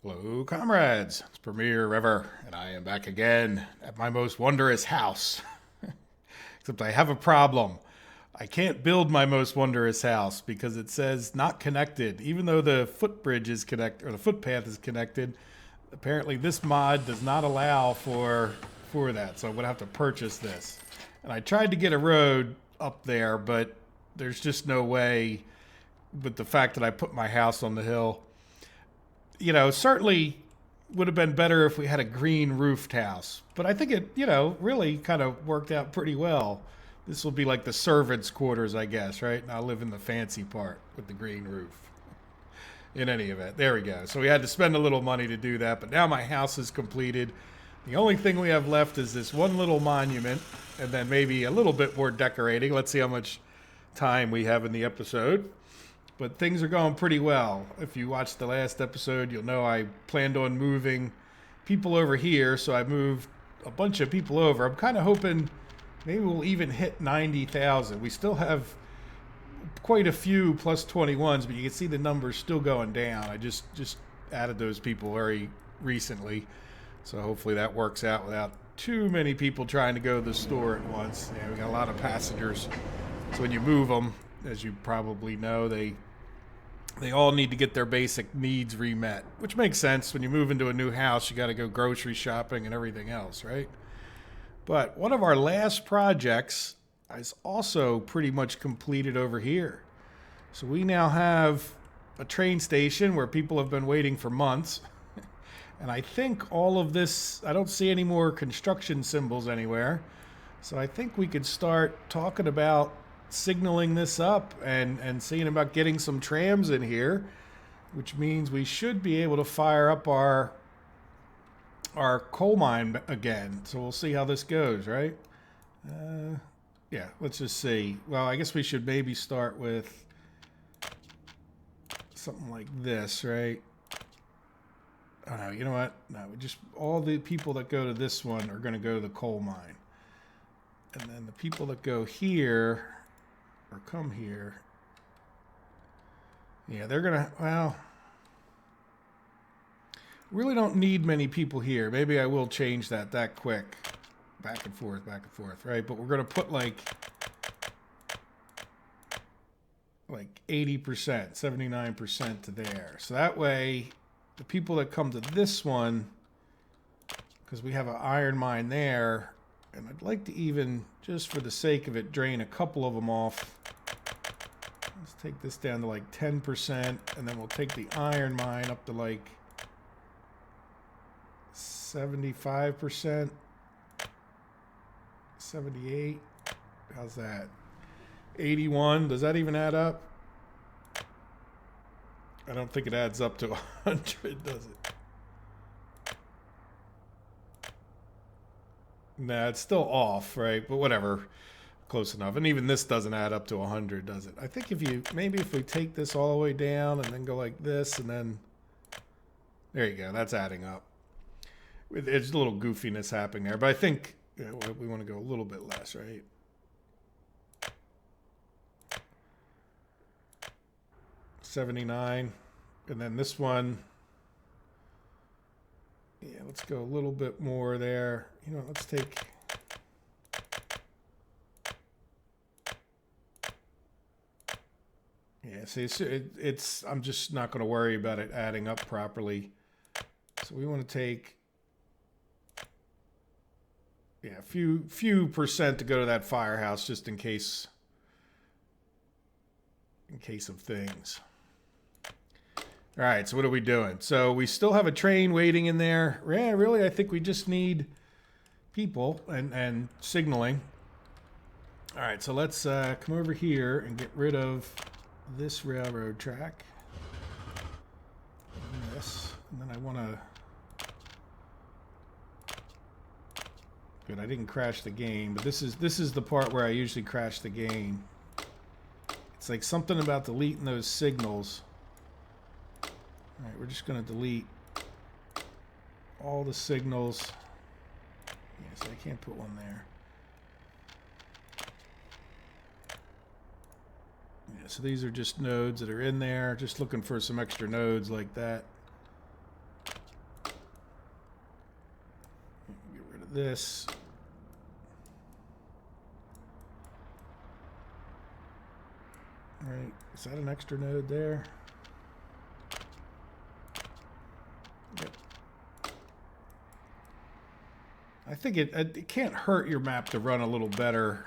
Hello, comrades. It's Premier River, and I am back again at my most wondrous house. Except I have a problem. I can't build my most wondrous house because it says not connected. Even though the footbridge is connected, or the footpath is connected, apparently this mod does not allow for that. So I'm gonna have to purchase this. And I tried to get a road up there, but there's just no way. With the fact that I put my house on the hill, certainly would have been better if we had a green roofed house. But I think it, really kind of worked out pretty well. This will be like the servants' quarters, I guess, right? And I'll live in the fancy part with the green roof. In any event, there we go. So we had to spend a little money to do that, but now my house is completed. The only thing we have left is this one little monument, and then maybe a little bit more decorating. Let's see how much time we have in the episode. But things are going pretty well. If you watched the last episode, you'll know I planned on moving people over here, so I moved a bunch of people over. I'm kind of hoping maybe we'll even hit 90,000. We still have quite a few plus 21s, but you can see the numbers still going down. I just added those people very recently, so hopefully that works out without too many people trying to go to the store at once. Yeah, we got a lot of passengers, so when you move them, as you probably know, they all need to get their basic needs remet, which makes sense. When you move into a new house, you got to go grocery shopping and everything else, right? But one of our last projects is also pretty much completed over here. So we now have a train station where people have been waiting for months. And I think all of this, I don't see any more construction symbols anywhere. So I think we could start talking about signaling this up and seeing about getting some trams in here, which means we should be able to fire up our coal mine again. So we'll see how this goes, right? Yeah, let's just see. Well, I guess we should maybe start with something like this, right? Oh no, you know what? No, all the people that go to this one are going to go to the coal mine. And then the people that go here or come here, yeah, they're gonna, well, really don't need many people here. Maybe I will change that quick. Back and forth, right? But we're gonna put like 80%, 79% to there. So that way, the people that come to this one, because we have an iron mine there, and I'd like to even, just for the sake of it, drain a couple of them off. Let's take this down to like 10%, and then we'll take the iron mine up to like 75%, 78. How's that? 81. Does that even add up? I don't think it adds up to 100, does it? Nah, it's still off, right? But whatever. Close enough. And even this doesn't add up to 100, does it? I think if we take this all the way down and then go like this and then, there you go. That's adding up. There's a little goofiness happening there, but I think we want to go a little bit less, right? $79. And then this one, yeah, let's go a little bit more there. Let's take, yeah, see, it's I'm just not going to worry about it adding up properly. So we want to take, yeah, a few percent to go to that firehouse just in case of things. All right, so what are we doing? So we still have a train waiting in there. Yeah, really, I think we just need people and signaling. All right, so let's come over here and get rid of this railroad track. And this, and then I want to. Good, I didn't crash the game, but this is the part where I usually crash the game. It's like something about deleting those signals. All right, we're just going to delete all the signals. Yes, I can't put one there. Yeah, so these are just nodes that are in there. Just looking for some extra nodes like that. this. All right, is that an extra node there? Yep. I think it can't hurt your map to run a little better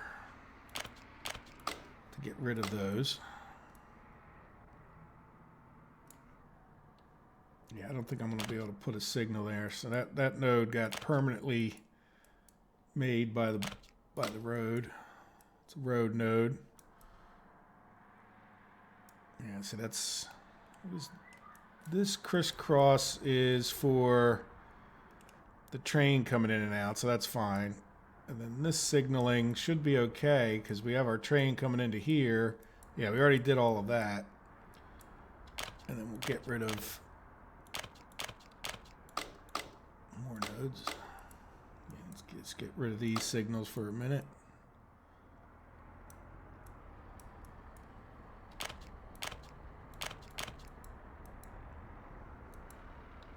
to get rid of those. Yeah, I don't think I'm going to be able to put a signal there. So that node got permanently made by the road. It's a road node. Yeah, so that's this crisscross is for the train coming in and out, so that's fine. And then this signaling should be okay because we have our train coming into here. Yeah, we already did all of that. And then we'll get rid of more nodes. Yeah, let's get rid of these signals for a minute.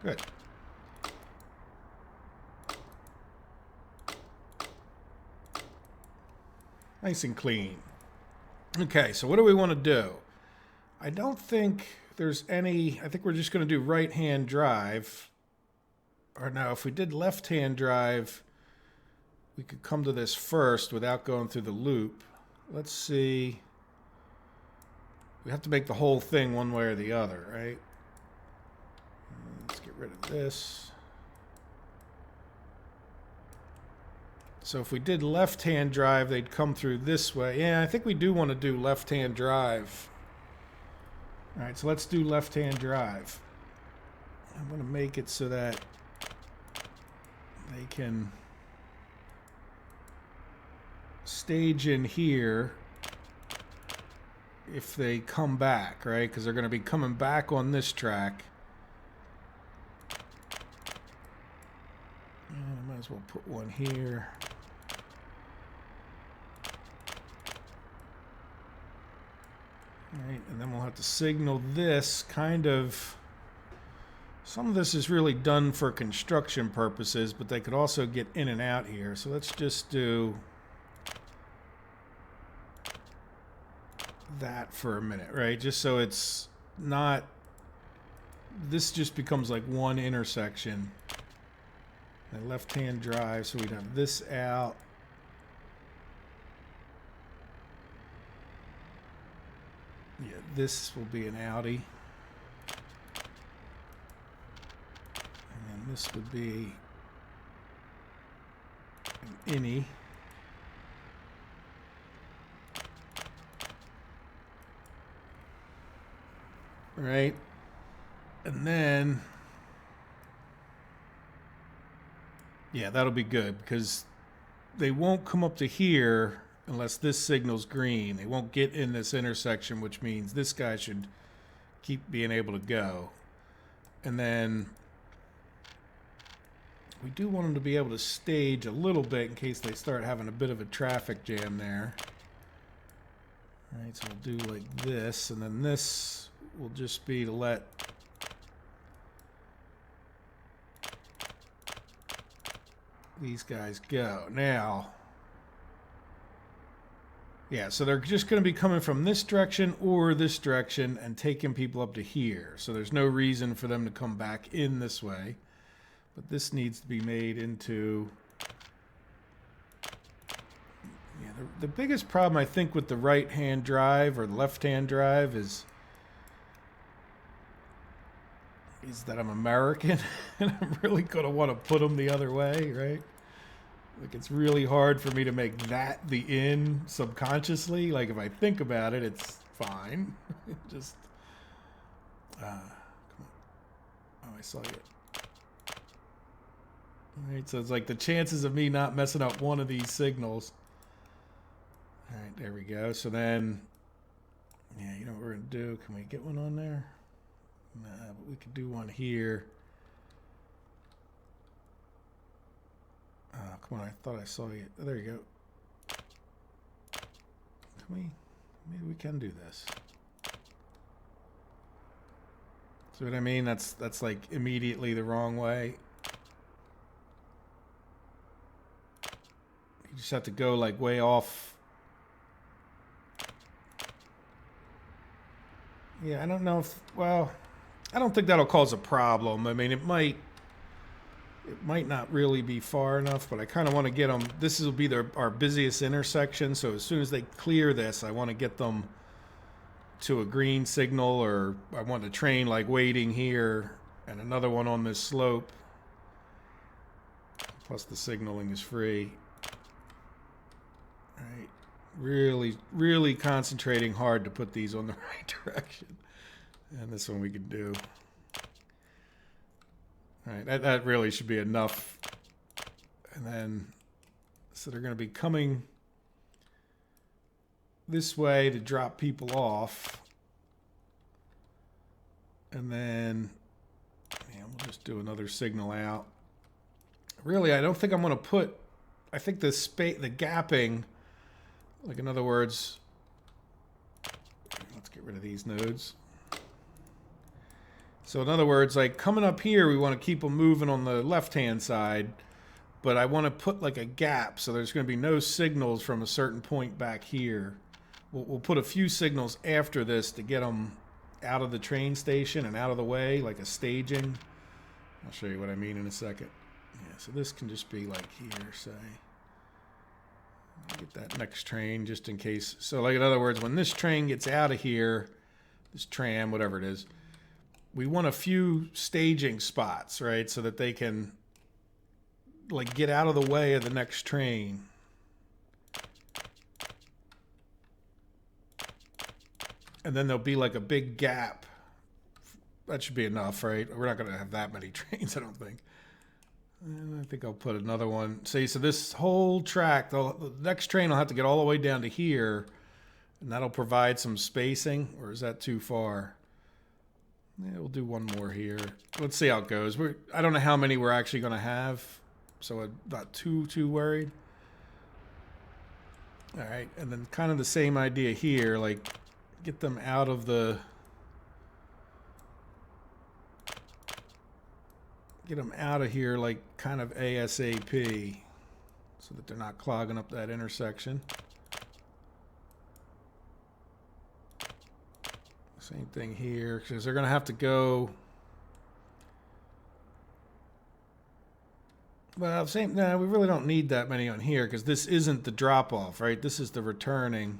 Good. Nice and clean. Okay, so what do we want to do? I don't think there's any... I think we're just going to do right-hand drive. Or no, if we did left-hand drive, we could come to this first without going through the loop. Let's see. We have to make the whole thing one way or the other, right? Let's get rid of this. So if we did left-hand drive, they'd come through this way. Yeah, I think we do want to do left-hand drive. All right, so let's do left-hand drive. I'm going to make it so that they can stage in here if they come back, right? Because they're going to be coming back on this track. And I might as well put one here. All right, and then we'll have to signal this kind of... Some of this is really done for construction purposes, but they could also get in and out here. So let's just do that for a minute, right? Just so it's not... This just becomes like one intersection. And left-hand drive, so we'd have this out. Yeah, this will be an outie. And then this would be an innie. Right? And then... Yeah, that'll be good because they won't come up to here unless this signal's green. They won't get in this intersection, which means this guy should keep being able to go. And then we do want them to be able to stage a little bit in case they start having a bit of a traffic jam there. All right, so we'll do like this, and then this will just be to let these guys go. Now, yeah, so they're just going to be coming from this direction or this direction and taking people up to here. So there's no reason for them to come back in this way. But this needs to be made into... Yeah, the biggest problem, I think, with the right-hand drive or the left-hand drive is that I'm American and I'm really going to want to put them the other way, right? Like, it's really hard for me to make that the in subconsciously. Like, if I think about it, it's fine. Just, come on. Oh, I saw you. All right, so it's like the chances of me not messing up one of these signals. All right, there we go. So then, yeah, you know what we're going to do? Can we get one on there? Nah, but we could do one here. Oh, come on, I thought I saw you. Oh, there you go. Maybe we can do this. See what I mean? That's like immediately the wrong way. just have to go like way off. Yeah, I don't know if, well, I don't think that'll cause a problem. I mean, it might not really be far enough, but I kind of want to get them. This will be our busiest intersection, so as soon as they clear this, I want to get them to a green signal, or I want the train like waiting here and another one on this slope. Plus the signaling is free. All right. Really, really concentrating hard to put these on the right direction. And this one we can do. All right, that really should be enough. And then, so they're going to be coming this way to drop people off. And then, yeah, we'll just do another signal out. Really, I don't think I'm going to put, I think the gapping, like in other words, let's get rid of these nodes. So in other words, like coming up here, we want to keep them moving on the left-hand side, but I want to put like a gap so there's going to be no signals from a certain point back here. We'll put a few signals after this to get them out of the train station and out of the way, like a staging. I'll show you what I mean in a second. Yeah, so this can just be like here, say. Get that next train just in case. So like in other words, when this train gets out of here, this tram, whatever it is, we want a few staging spots, right? So that they can like get out of the way of the next train. And then there'll be like a big gap. That should be enough, right? We're not going to have that many trains, I don't think. And I think I'll put another one. See, so this whole track, the next train will have to get all the way down to here, and that'll provide some spacing, or is that too far? Yeah, we'll do one more here. Let's see how it goes. I don't know how many we're actually going to have, so I'm not too worried. All right, and then kind of the same idea here, like get them out of the... Get them out of here like kind of ASAP so that they're not clogging up that intersection. Same thing here, because they're going to have to go. Well, no, we really don't need that many on here because this isn't the drop off, right? This is the returning.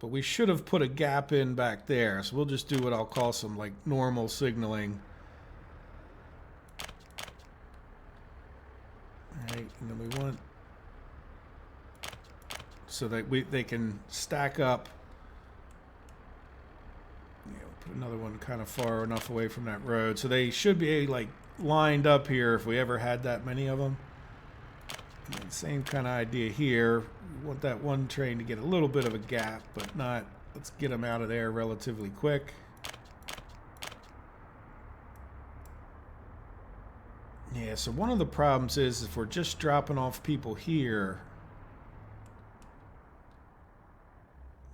But we should have put a gap in back there. So we'll just do what I'll call some like normal signaling. Right, and then we want so that they can stack up. You know, put another one kind of far enough away from that road, so they should be like lined up here if we ever had that many of them. And then same kind of idea here. We want that one train to get a little bit of a gap, but not. Let's get them out of there relatively quick. Yeah, so one of the problems is if we're just dropping off people here,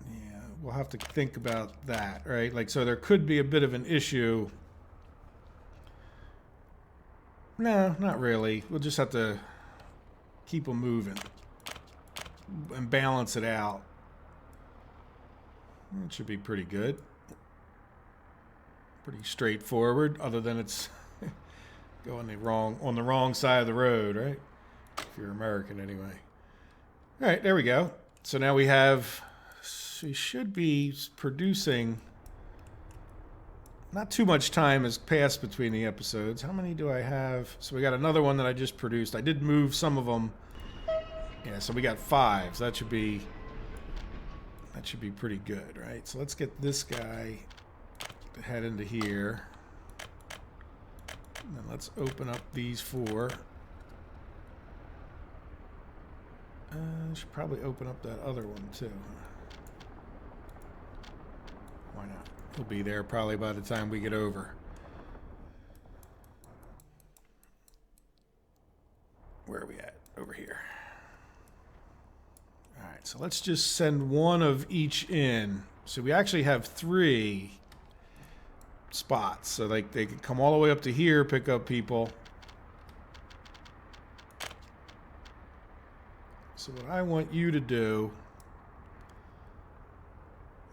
yeah, we'll have to think about that, right? Like, so there could be a bit of an issue. No, not really. We'll just have to keep them moving and balance it out. It should be pretty good. Pretty straightforward, other than it's going on the wrong side of the road, right? If you're American, anyway. All right, there we go. So now we should be producing. Not too much time has passed between the episodes. How many do I have? So we got another one that I just produced. I did move some of them. Yeah, so we got 5. So that should be pretty good, right? So let's get this guy to head into here. And then let's open up these 4. Should probably open up that other one too. Why not? He'll be there probably by the time we get over. Where are we at? Over here. All right, so let's just send one of each in. So we actually have 3 spots. So like they could come all the way up to here, pick up people. So what I want you to do,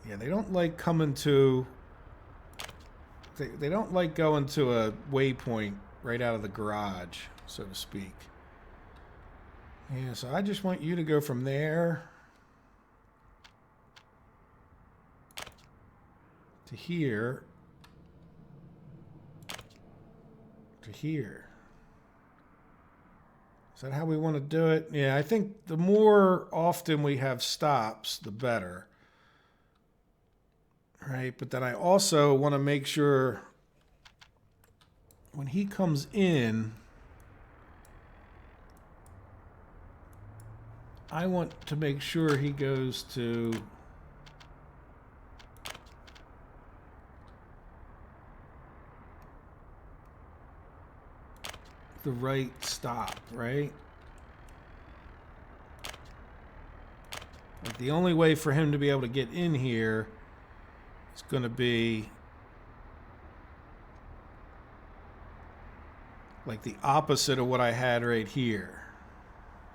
yeah, they don't like coming to, they don't like going to a waypoint right out of the garage, so to speak. Yeah, so I just want you to go from there to here to here. Is that how we want to do it? Yeah, I think the more often we have stops, the better. Right, but then I also want to make sure when he comes in, I want to make sure he goes to the right stop, right? Like the only way for him to be able to get in here is going to be like the opposite of what I had right here.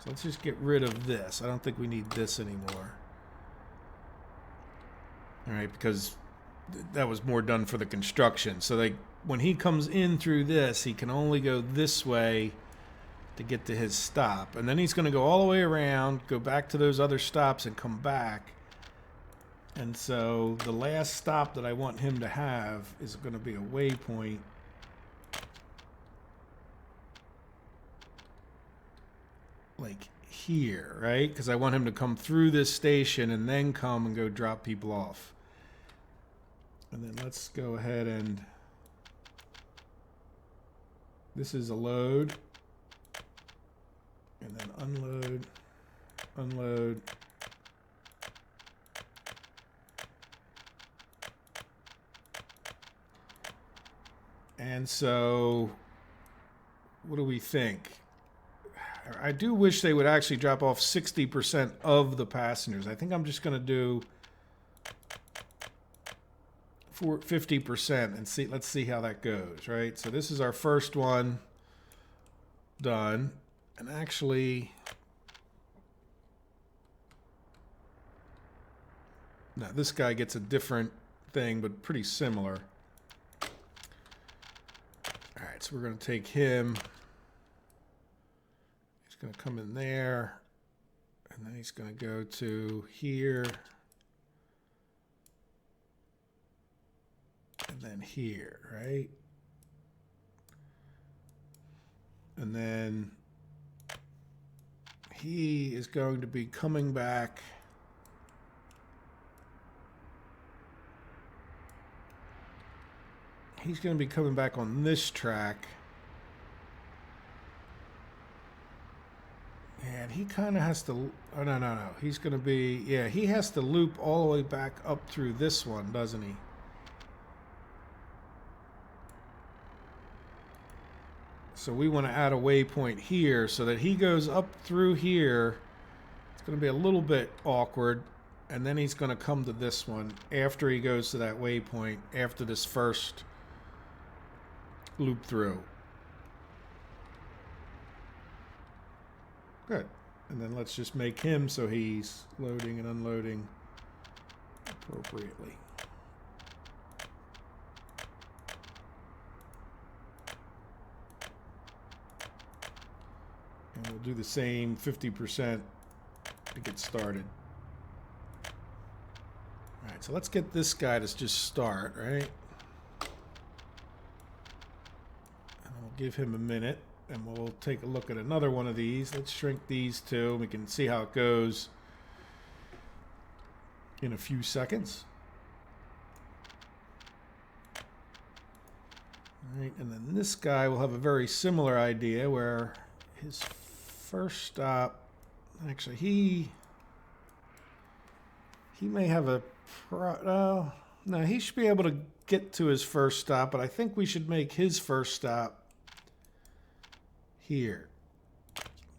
So let's just get rid of this. I don't think we need this anymore. All right, because that was more done for the construction. So like when he comes in through this, he can only go this way to get to his stop. And then he's going to go all the way around, go back to those other stops and come back. And so the last stop that I want him to have is going to be a waypoint. Like here, right? Because I want him to come through this station and then come and go drop people off. And then let's go ahead and... This is a load. And then unload, unload. And so, what do we think? I do wish they would actually drop off 60% of the passengers. I think I'm just going to do 50% and see. Let's see how that goes, right? So this is our first one done. And actually, no, this guy gets a different thing, but pretty similar. All right, so we're going to take him. He's going to come in there, and then he's going to go to here, and then here, right? And then he is going to be coming back he's going to be coming back on this track. And he kind of has to, oh no, he's going to be, yeah, he has to loop all the way back up through this one, doesn't he? So we want to add a waypoint here so that he goes up through here. It's going to be a little bit awkward. And then he's going to come to this one after he goes to that waypoint, after this first loop through. Good. And then let's just make him so he's loading and unloading appropriately. And we'll do the same 50% to get started. All right, so let's get this guy to just start, right? And we'll give him a minute, and we'll take a look at another one of these. Let's shrink these two. We can see how it goes in a few seconds. All right, and then this guy will have a very similar idea where his first stop, actually, he may have a, no, he should be able to get to his first stop, but I think we should make his first stop here,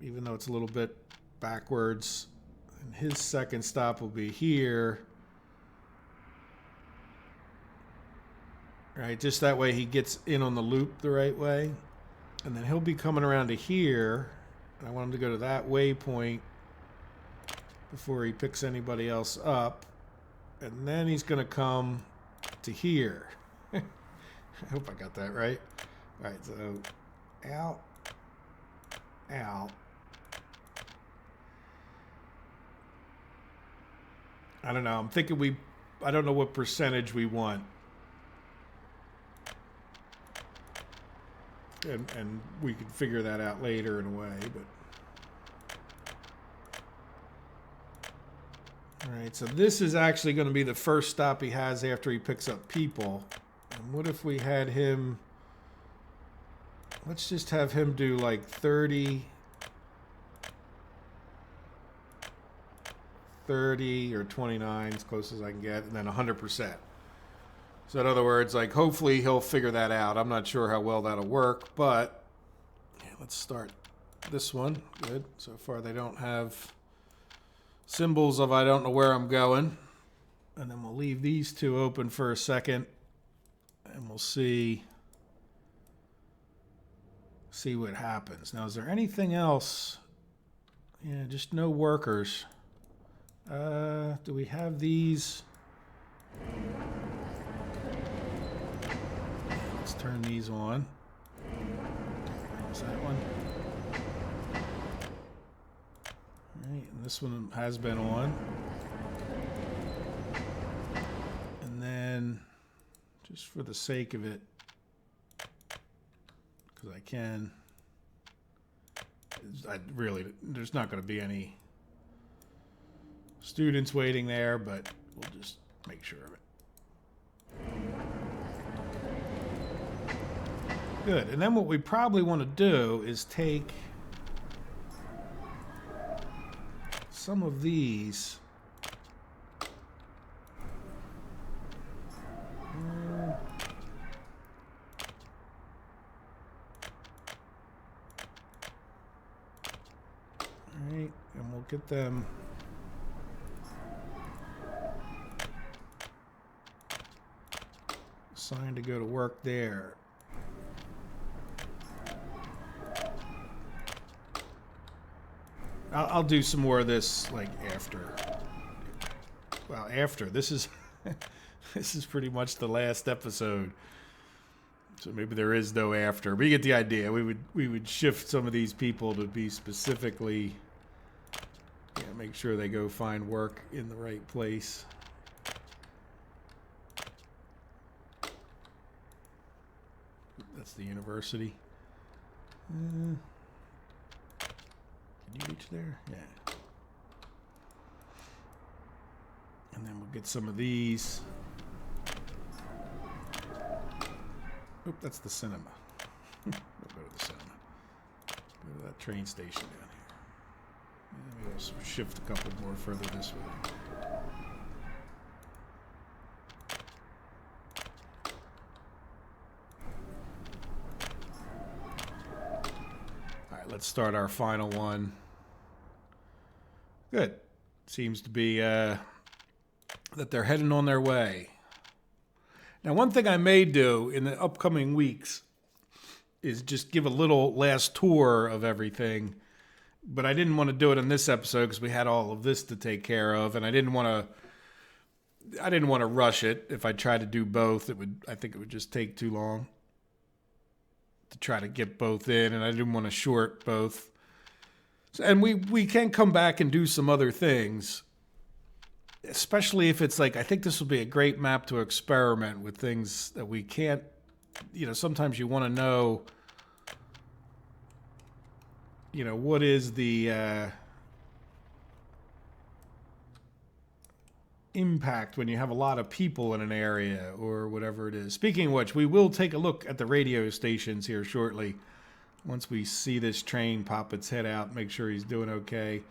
even though it's a little bit backwards. And his second stop will be here. Right, just that way he gets in on the loop the right way. And then he'll be coming around to here. And I want him to go to that waypoint before he picks anybody else up. And then he's going to come to here. I hope I got that right. All right, so out, out. I don't know. I'm thinking I don't know what percentage we want. And we could figure that out later in a way, but. All right, so this is actually going to be the first stop he has after he picks up people. And what if we had him, let's just have him do like 30 or 29, as close as I can get, and then 100%. So in other words, like hopefully he'll figure that out. I'm not sure how well that'll work, but yeah, let's start this one. Good. So far they don't have symbols of I don't know where I'm going. And then we'll leave these two open for a second, and we'll see what happens. Now, is there anything else? Yeah, just no workers. Do we have these? Let's turn these on. Is that one? All right, and this one has been on. And then, just for the sake of it, because I can, there's not going to be any students waiting there, but we'll just make sure of it. Good. And then what we probably want to do is take some of these. All right, and we'll get them assigned to go to work there. I'll do some more of this like after. Well, after this is this is pretty much the last episode, so maybe there is no after. But you get the idea. We would shift some of these people to be specifically, make sure they go find work in the right place. That's the university. Can you reach there? Yeah. And then we'll get some of these. Oop, that's the cinema. We'll go to the cinema. Go to that train station down here. And we'll shift a couple more further this way. Let's start our final one. Good. Seems to be that they're heading on their way. Now, one thing I may do in the upcoming weeks is just give a little last tour of everything. But I didn't want to do it in this episode because we had all of this to take care of, and I didn't want to rush it. If I tried to do both, I think it would just take too long to try to get both in, and I didn't want to short both. And we can come back and do some other things, especially if it's like, I think this will be a great map to experiment with things that we can't, sometimes you want to know, what is the impact when you have a lot of people in an area or whatever it is. Speaking of which, we will take a look at the radio stations here shortly. Once we see this train pop its head out, make sure he's doing okay.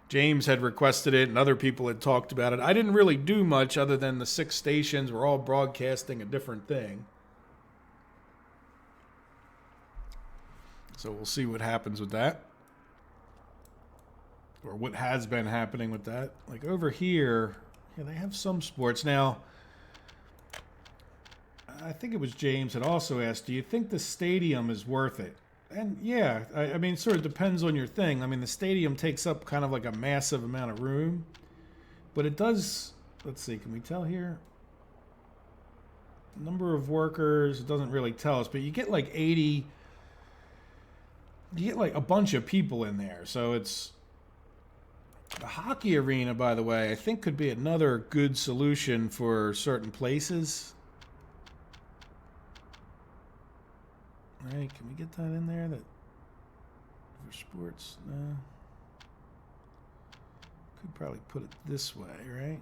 James had requested it and other people had talked about it. I didn't really do much other than the 6 stations were all broadcasting a different thing. So we'll see what happens with that. Or what has been happening with that. Like over here, yeah, they have some sports. Now, I think it was James that also asked, do you think the stadium is worth it? And yeah, I mean, it sort of depends on your thing. I mean, the stadium takes up kind of like a massive amount of room, but it does. Let's see, can we tell here? Number of workers, it doesn't really tell us, but you get like 80. You get like a bunch of people in there, so it's. The hockey arena, by the way, I think could be another good solution for certain places. Right, can we get that in there? That for sports? No. Could probably put it this way, right?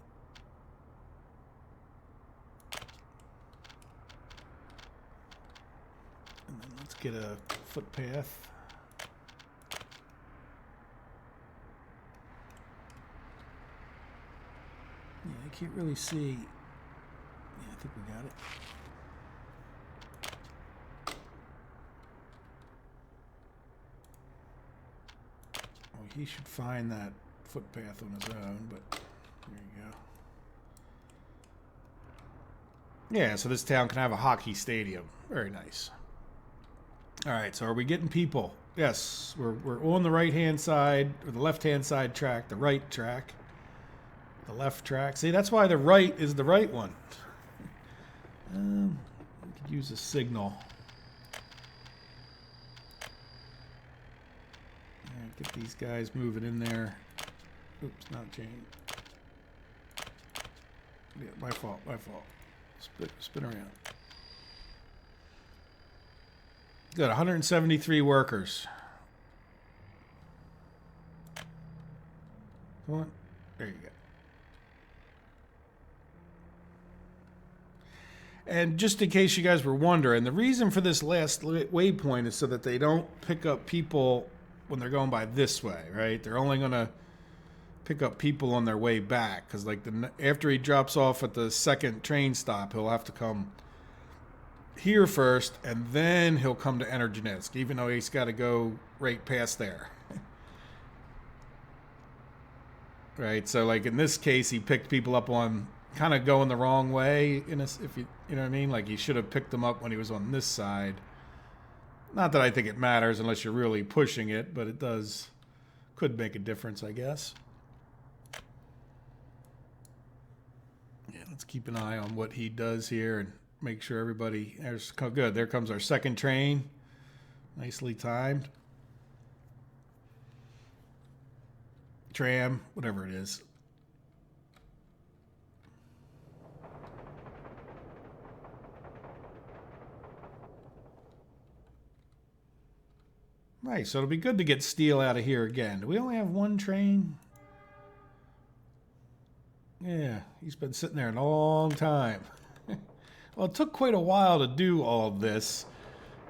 And then let's get a footpath. Yeah, I can't really see. Yeah, I think we got it. Well, he should find that footpath on his own, but there you go. Yeah, so this town can have a hockey stadium. Very nice. All right, so are we getting people? Yes, we're on the right-hand side, or the left-hand side track, the right track. The left track. See, that's why the right is the right one. We could use a signal. Right, get these guys moving in there. Oops, not Jane. Yeah, my fault, my fault. Spin around. Good, 173 workers. Come on. There you go. And just in case you guys were wondering, the reason for this last waypoint is so that they don't pick up people when they're going by this way, right? They're only going to pick up people on their way back, because like after he drops off at the second train stop, he'll have to come here first, and then he'll come to Energenesk, even though he's got to go right past there. Right, so like in this case, he picked people up on kind of going the wrong way, if you know what I mean? Like he should have picked them up when he was on this side. Not that I think it matters unless you're really pushing it, but it could make a difference, I guess. Yeah, let's keep an eye on what he does here and make sure everybody. There's good. There comes our second train, nicely timed. Tram, whatever it is. Right, so it'll be good to get steel out of here again. Do we only have one train? Yeah, he's been sitting there a long time. Well, it took quite a while to do all of this.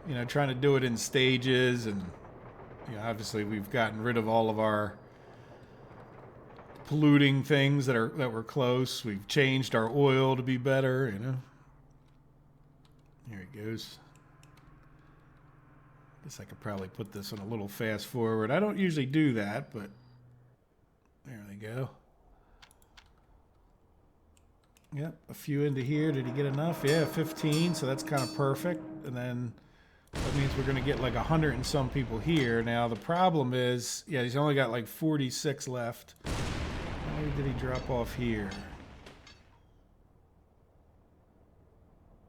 You know, trying to do it in stages, and you know, obviously we've gotten rid of all of our polluting things that were close. We've changed our oil to be better, you know. Here it goes. Guess I could probably put this on a little fast forward. I don't usually do that, but there they go. Yep, a few into here. Did he get enough? Yeah, 15, so that's kind of perfect. And then that means we're going to get like 100 and some people here. Now, the problem is, yeah, he's only got like 46 left. Why did he drop off here?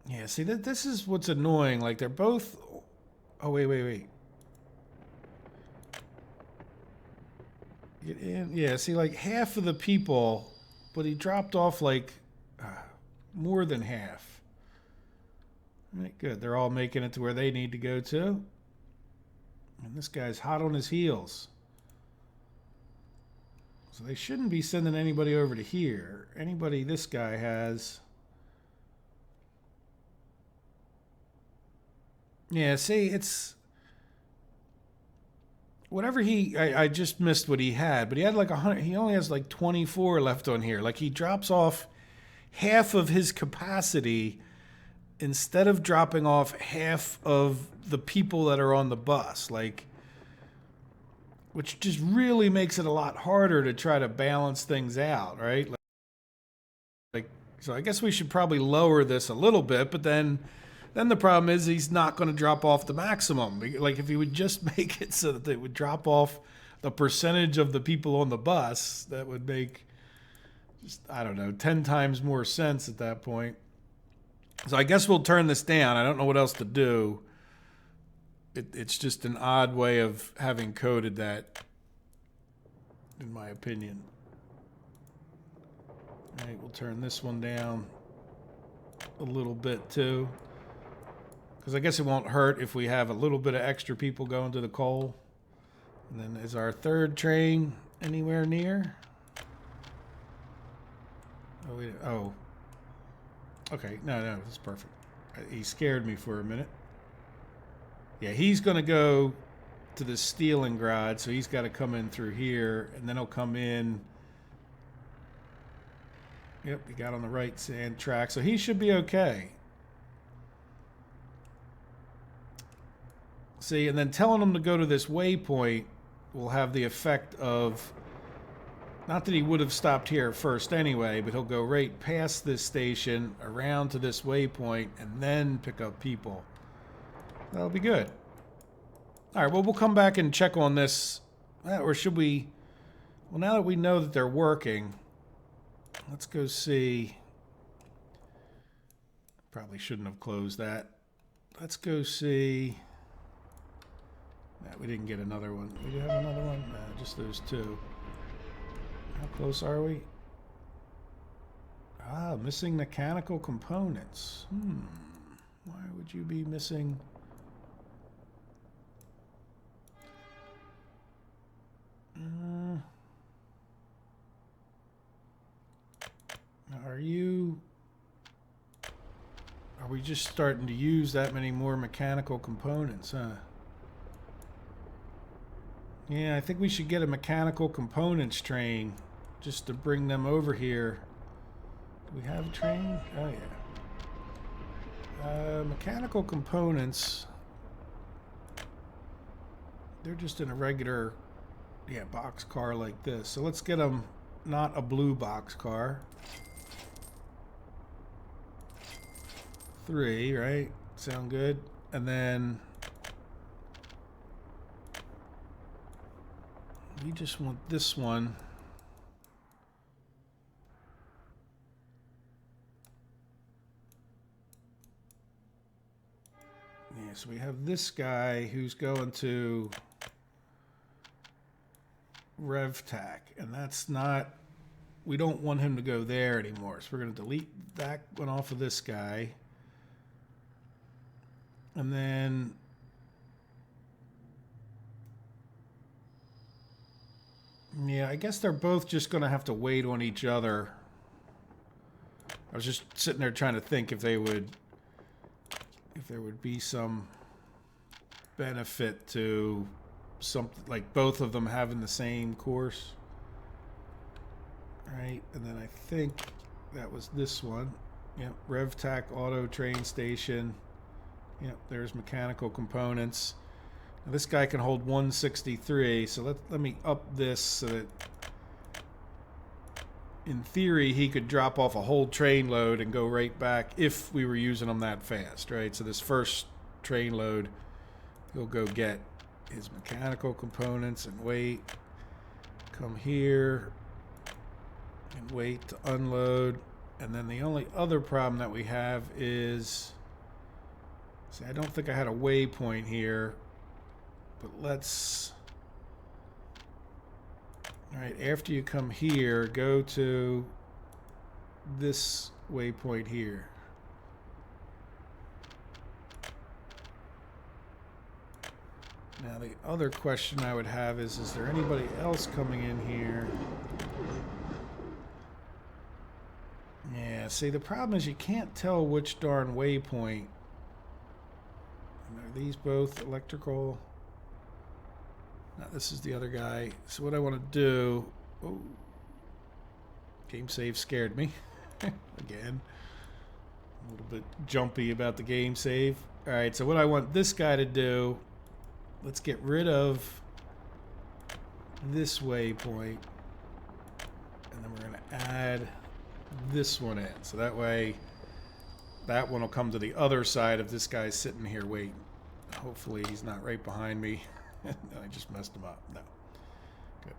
Yeah, see, this is what's annoying. Like, they're both... Oh, wait. Get in. Yeah, see, like half of the people, but he dropped off like more than half. All right, good. They're all making it to where they need to go to. And this guy's hot on his heels. So they shouldn't be sending anybody over to here. Anybody this guy has... Yeah, see, it's whatever I just missed what he had, but he had like 100. He only has like 24 left on here. Like he drops off half of his capacity instead of dropping off half of the people that are on the bus. Like, which just really makes it a lot harder to try to balance things out, right? Like so I guess we should probably lower this a little bit, but then Then the problem is he's not going to drop off the maximum. Like if he would just make it so that they would drop off the percentage of the people on the bus, that would make just, I don't know, 10 times more sense at that point. So I guess we'll turn this down. I don't know what else to do. It's just an odd way of having coded that, in my opinion. All right, we'll turn this one down a little bit too. Because I guess it won't hurt if we have a little bit of extra people going to the coal. And then is our third train anywhere near? Oh. Okay, no, that's perfect. He scared me for a minute. Yeah, he's going to go to the Stalingrad, so he's got to come in through here, and then he'll come in. Yep, he got on the right sand track, so he should be okay. See, and then telling him to go to this waypoint will have the effect of, not that he would have stopped here first anyway, but he'll go right past this station, around to this waypoint, and then pick up people. That'll be good. All right, well, we'll come back and check on this. Or should we... Well, now that we know that they're working, let's go see... Probably shouldn't have closed that. Let's go see... we didn't get another one. We do have another one? No, just those two. How close are we? Ah, missing mechanical components. Why would you be missing... Are we just starting to use that many more mechanical components, huh? Yeah, I think we should get a mechanical components train just to bring them over here. Do we have a train? Oh, yeah. Mechanical components. They're just in a regular, box car like this. So let's get them not a blue box car. 3, right? Sound good? And then we just want this one. Yeah, so we have this guy who's going to RevTac, and that's not, we don't want him to go there anymore. So we're going to delete that one off of this guy. And then yeah, I guess they're both just going to have to wait on each other. I was just sitting there trying to think if there would be some benefit to something like both of them having the same course. All right, and then I think that was this one. Yep, RevTac Auto Train Station. Yep, there's mechanical components. Now this guy can hold 163, so let me up this so that in theory he could drop off a whole train load and go right back if we were using them that fast, right? So this first train load, he'll go get his mechanical components and wait, come here and wait to unload. And then the only other problem that we have is, see, I don't think I had a waypoint here, but let's, all right, after you come here, go to this waypoint here. Now the other question I would have is there anybody else coming in here? Yeah, see, the problem is you can't tell which darn waypoint. Are these both electrical? No, this is the other guy. So what I want to do... Oh, game save scared me. Again. A little bit jumpy about the game save. Alright, so what I want this guy to do... Let's get rid of this waypoint. And then we're going to add this one in. So that way that one will come to the other side if this guy's sitting here waiting. Hopefully he's not right behind me. I just messed him up. No. Good.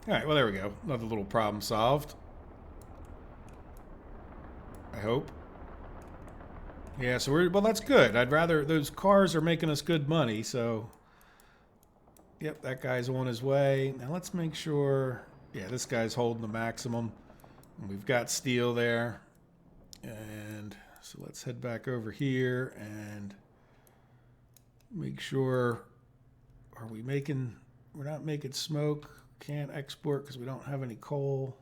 All right, well, there we go. Another little problem solved. I hope. Yeah, so well, that's good. I'd rather, those cars are making us good money, so. Yep, that guy's on his way. Now let's make sure, yeah, this guy's holding the maximum. And we've got steel there. And so let's head back over here and make sure, are we making, we're not making smoke. Can't export because we don't have any coal.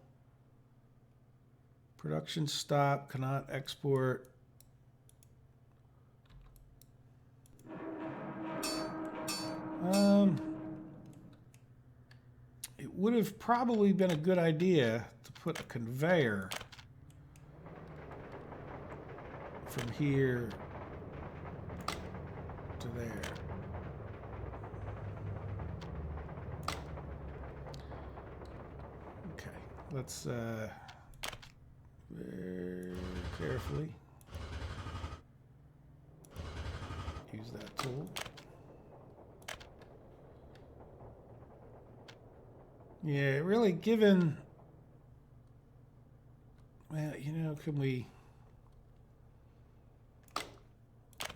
Production stop, cannot export. It would have probably been a good idea to put a conveyor from here to there. Okay, let's very carefully use that tool. Yeah, really given, well, you know, can we,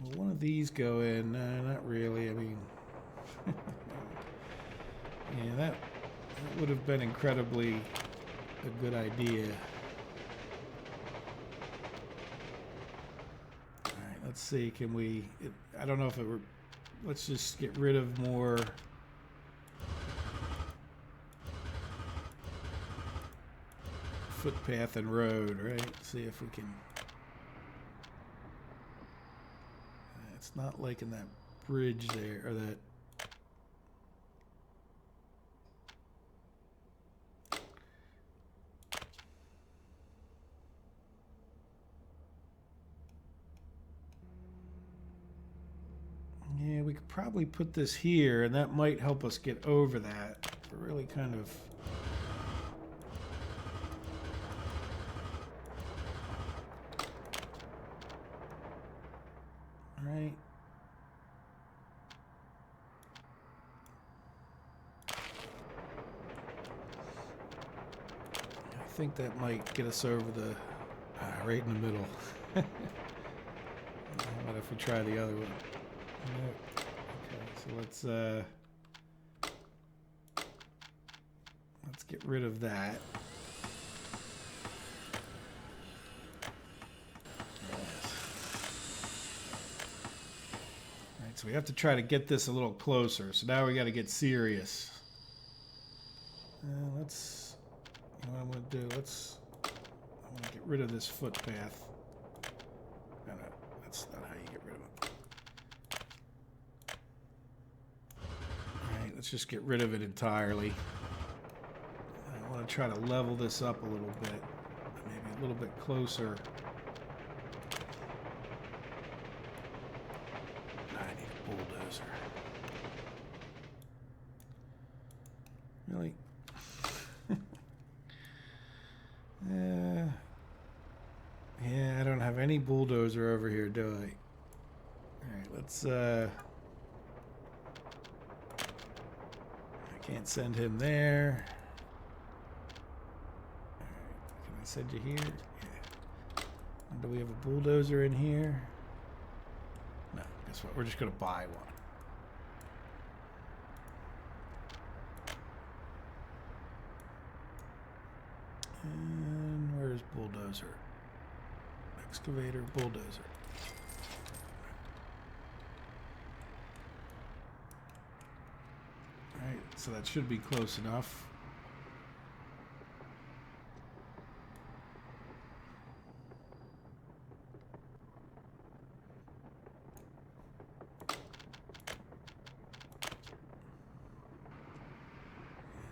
will one of these go in? No, not really. I mean, yeah, that would have been incredibly a good idea. All right, let's see, can we, I don't know if it were, let's just get rid of more. Footpath and road, right? See if we can. It's not liking that bridge there, or that. Yeah, we could probably put this here, and that might help us get over that. We're really kind of. Right. I think that might get us over the right in the middle. How about if we try the other one? Nope. Okay, so let's get rid of that. So we have to try to get this a little closer. So now we got to get serious. Let's, you know what I'm going to do? I'm going to get rid of this footpath. No, that's not how you get rid of it. All right, let's just get rid of it entirely. I want to try to level this up a little bit. Maybe a little bit closer. Bulldozer. Really? Yeah, I don't have any bulldozer over here, do I? Alright, let's I can't send him there. Alright, can I send you here? Yeah. And do we have a bulldozer in here? No, guess what? We're just going to buy one. And where's bulldozer? Excavator, bulldozer. Alright, so that should be close enough.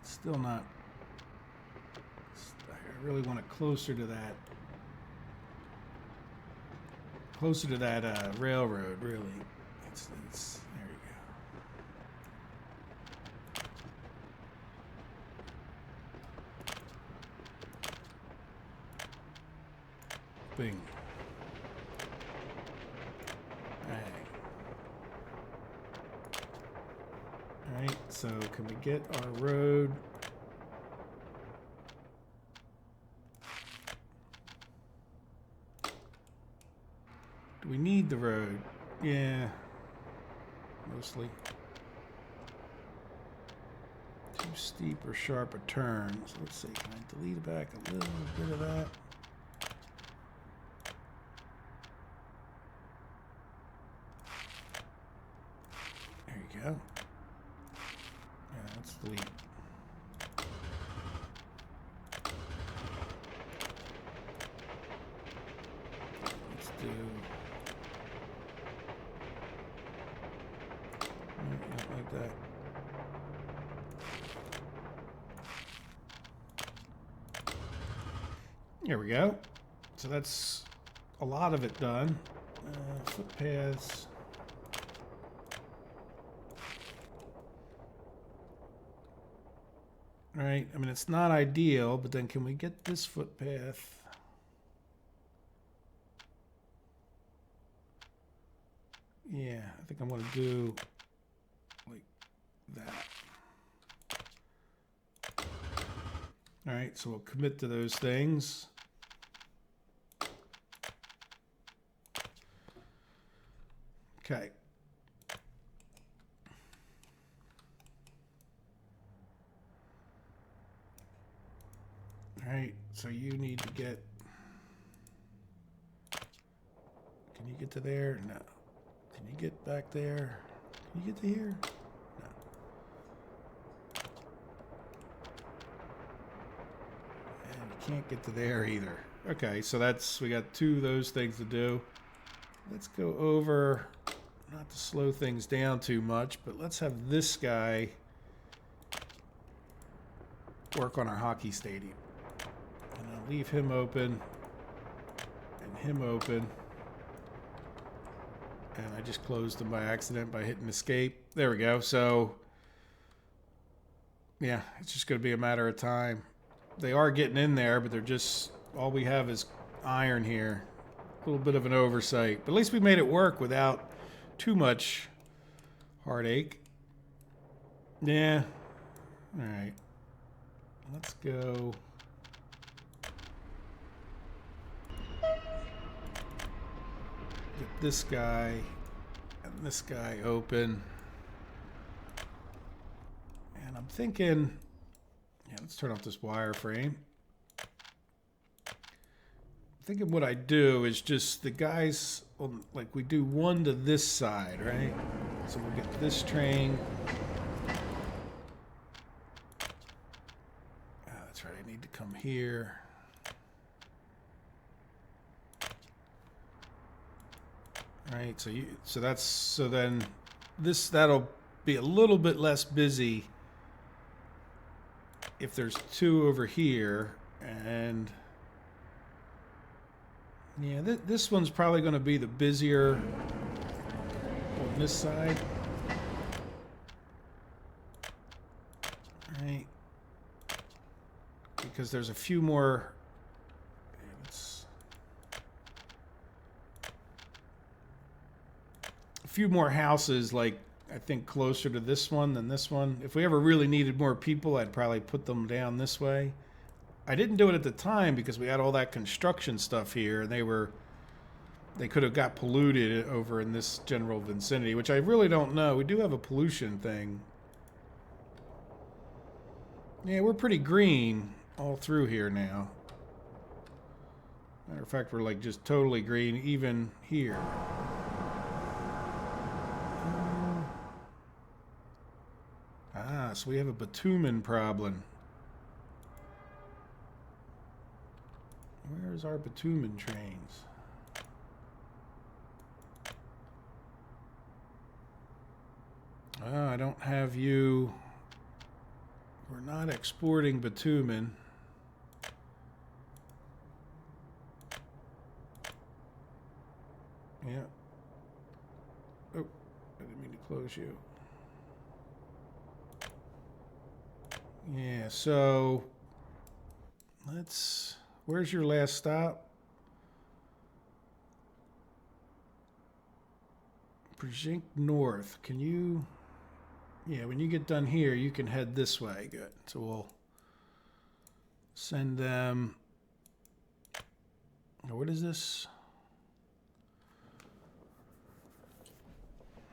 Still not. I really want it closer to that. Closer to that railroad, really. It's there you go. Bing. Alright, so can we get our road? Do we need the road? Yeah, mostly. Too steep or sharp a turn. So let's see, can I delete back a little bit of that? There you go. Yeah, let's delete. Let's do... Not like that. There we go. So that's a lot of it done. Footpaths. Right. I mean, it's not ideal, but then can we get this footpath? Yeah, I think I'm going to do like that. All right, so we'll commit to those things. Okay. All right, so you need to get... Can you get to there? No. Can you get back there? Can you get to here? No. And you can't get to there either. Okay, so we got two of those things to do. Let's go over, not to slow things down too much, but let's have this guy work on our hockey stadium. And I'll leave him open and him open. And I just closed them by accident by hitting escape. There we go. So, yeah, it's just going to be a matter of time. They are getting in there, but they're just, all we have is iron here. A little bit of an oversight. But at least we made it work without too much heartache. Yeah. All right. Let's go. Get this guy and this guy open. And I'm thinking, yeah, let's turn off this wireframe. I'm thinking what I do is just the guys, well, like we do one to this side, right? So we'll get this train. That's right, I need to come here. Right, so then that'll be a little bit less busy if there's two over here, and yeah, this one's probably going to be the busier on this side. Right, because there's a few more. Few more houses, like I think closer to this one than this one. If we ever really needed more people, I'd probably put them down this way. I didn't do it at the time because we had all that construction stuff here, and they could have got polluted over in this general vicinity, which I really don't know. We do have a pollution thing. Yeah, we're pretty green all through here now. Matter of fact, we're like just totally green even here. So we have a bitumen problem. Where's our bitumen trains? I don't have you. We're not exporting bitumen. Yeah. Oh, I didn't mean to close you. Yeah, so where's your last stop? Project north. Can you... Yeah, when you get done here, you can head this way. Good. So we'll send them... What is this?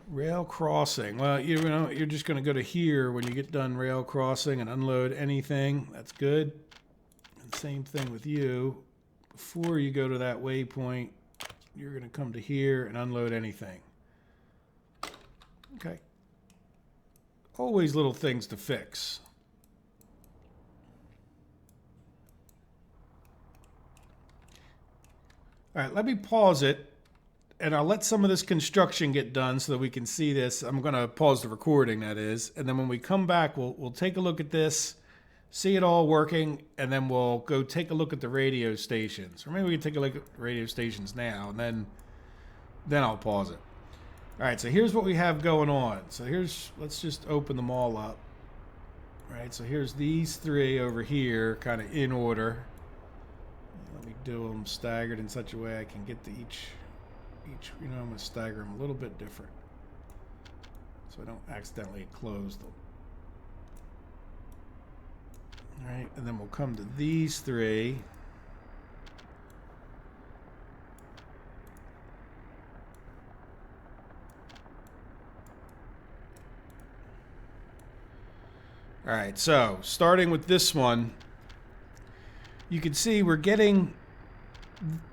Rail crossing. Well, you know, you're just going to go to here when you get done rail crossing and unload anything. That's good. And same thing with you. Before you go to that waypoint, you're going to come to here and unload anything. Okay. Always little things to fix. All right, let me pause it, and I'll let some of this construction get done so that we can see this. I'm going to pause the recording, that is, and then when we come back, we'll take a look at this, see it all working, and then we'll go take a look at the radio stations. Or maybe we can take a look at radio stations now, and then I'll pause it. All right, so here's what we have going on. So let's just open them all up. All right, so here's these three over here, kind of in order. Let me do them staggered in such a way I can get to each, you know, I'm going to stagger them a little bit different so I don't accidentally close them. All right, and then we'll come to these three. All right, so starting with this one, you can see we're getting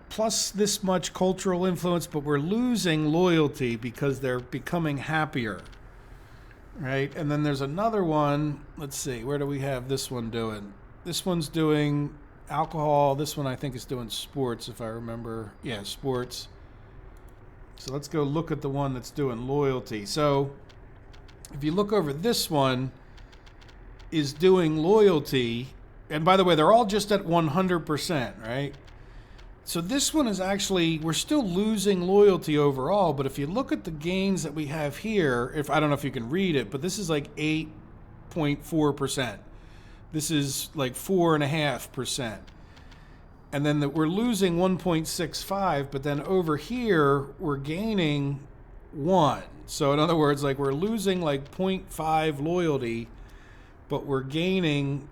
plus this much cultural influence, but we're losing loyalty because they're becoming happier, right? And then there's another one. Let's see, where do we have this one doing? This one's doing alcohol. This one I think is doing sports, if I remember. Yeah, sports. So let's go look at the one that's doing loyalty. So if you look over this one, is doing loyalty, and by the way, they're all just at 100%, right? So this one is actually, we're still losing loyalty overall, but if you look at the gains that we have here, I don't know if you can read it, but this is like 8.4%. This is like 4.5%. And then we're losing 1.65, but then over here, we're gaining 1. So in other words, like we're losing like 0.5 loyalty, but we're gaining,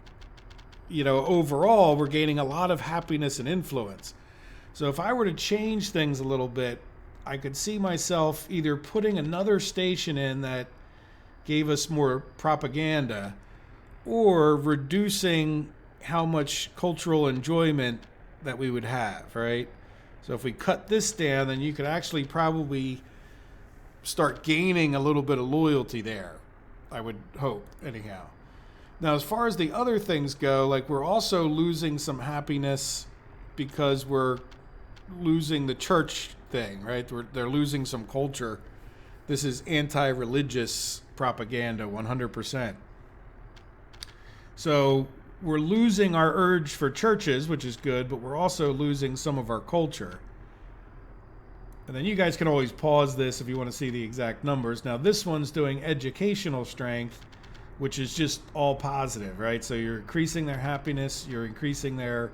you know, overall, we're gaining a lot of happiness and influence. So if I were to change things a little bit, I could see myself either putting another station in that gave us more propaganda, or reducing how much cultural enjoyment that we would have, right? So if we cut this down, then you could actually probably start gaining a little bit of loyalty there, I would hope, anyhow. Now, as far as the other things go, like we're also losing some happiness because we're losing the church thing, right? They're losing some culture. This is anti-religious propaganda, 100%. So we're losing our urge for churches, which is good, but we're also losing some of our culture. And then you guys can always pause this if you want to see the exact numbers. Now, this one's doing educational strength, which is just all positive, right? So you're increasing their happiness, you're increasing their,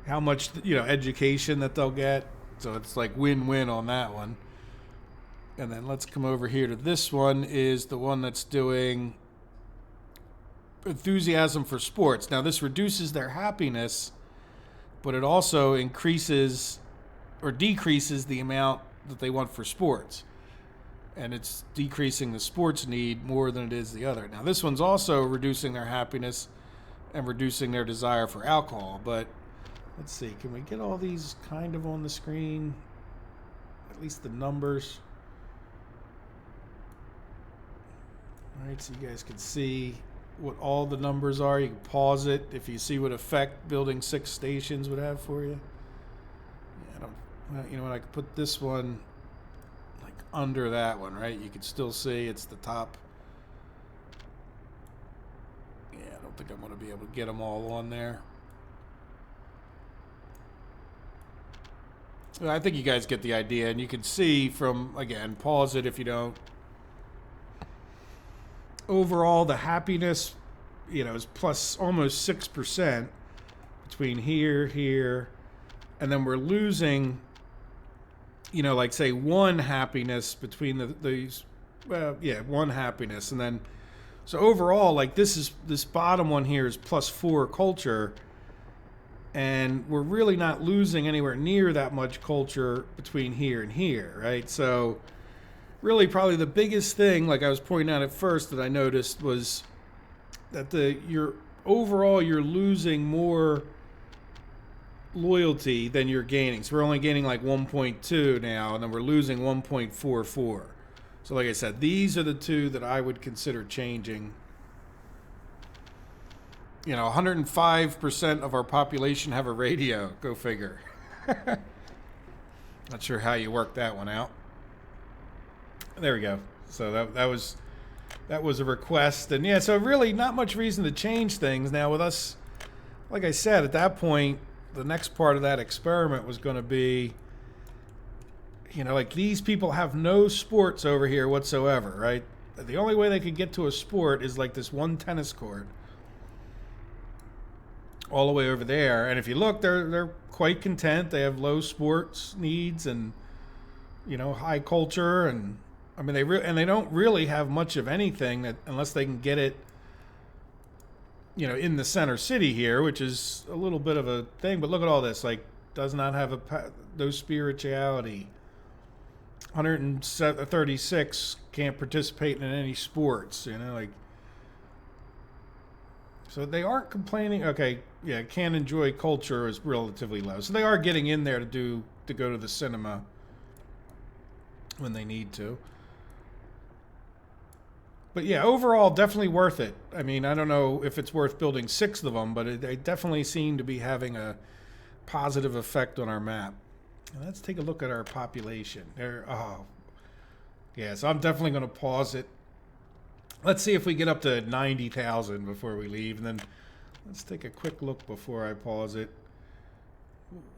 how much, you know, education that they'll get. So it's like win-win on that one. And then let's come over here to this one, is the one that's doing enthusiasm for sports. Now this reduces their happiness, but it also increases or decreases the amount that they want for sports. And it's decreasing the sports need more than it is the other. Now, this one's also reducing their happiness and reducing their desire for alcohol. But let's see, can we get all these kind of on the screen? At least the numbers. All right, so you guys can see what all the numbers are. You can pause it if you see what effect building 6 stations would have for you. Yeah, well, you know what, I could put this one under that one, right? You can still see it's the top. Yeah, I don't think I'm going to be able to get them all on there. Well, I think you guys get the idea, and you can see from, again, pause it if you don't. Overall, the happiness, you know, is plus almost 6% between here, and then we're losing you know, like say one happiness between these, yeah, one happiness, and then so overall, like this bottom one here is +4 culture, and we're really not losing anywhere near that much culture between here and here, right? So really, probably the biggest thing, like I was pointing out at first, that I noticed was that you're losing more loyalty than you're gaining. So we're only gaining like 1.2 now, and then we're losing 1.44. So like I said, these are the two that I would consider changing. You know, 105% of our population have a radio. Go figure. Not sure how you work that one out. There we go. So that was a request, and yeah, so really not much reason to change things now with us. Like I said, at that point, the next part of that experiment was going to be, you know, like these people have no sports over here whatsoever, right? The only way they could get to a sport is like this one tennis court all the way over there. And if you look, they're quite content. They have low sports needs and, you know, high culture, and I mean they don't really have much of anything that unless they can get it, you know, in the center city here, which is a little bit of a thing. But look at all this, like does not have no spirituality. 136 can't participate in any sports, you know, like. So they aren't complaining. Okay, yeah, can't enjoy culture is relatively low. So they are getting in there to go to the cinema when they need to. But yeah, overall, definitely worth it. I mean, I don't know if it's worth building 6 of them, but they definitely seem to be having a positive effect on our map. Now, let's take a look at our population. Yeah, so I'm definitely going to pause it. Let's see if we get up to 90,000 before we leave, and then let's take a quick look before I pause it.